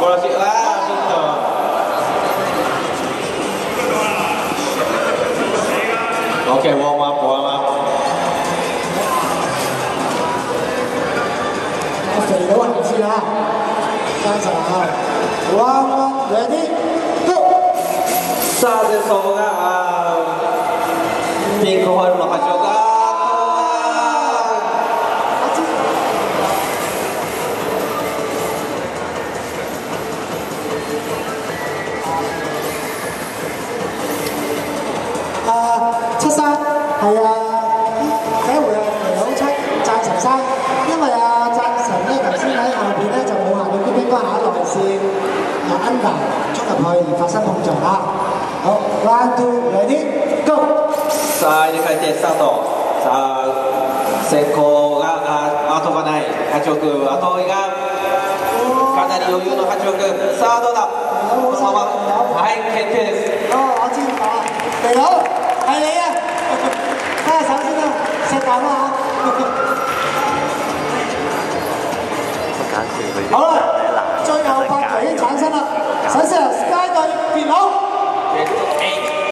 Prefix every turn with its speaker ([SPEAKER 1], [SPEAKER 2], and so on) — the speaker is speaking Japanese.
[SPEAKER 1] 素晴らしい。ああ、ちょっと。OK， warm up。
[SPEAKER 2] 肥佬行先啦，加油！Warm up ready go。
[SPEAKER 1] さあ前走がピンクホイールの橋岡。
[SPEAKER 2] 七三係啊，第一回係肥佬七贊成三，因為贊成咧頭先喺後邊咧就冇行到邊關下內線under 衝入去而發生碰撞啦。好 ，one two ready go。
[SPEAKER 1] さあ入れ替えてスタート。さあ先行が後がない8億、後追いがかなり余裕の8億。さあどうだ。このままはい決定です。
[SPEAKER 2] 我知道啦，肥佬係你啊！睇下手先啦，食啖啦嚇。好啦，最後8球已經產生啦。首先由 Sky 隊傑佬。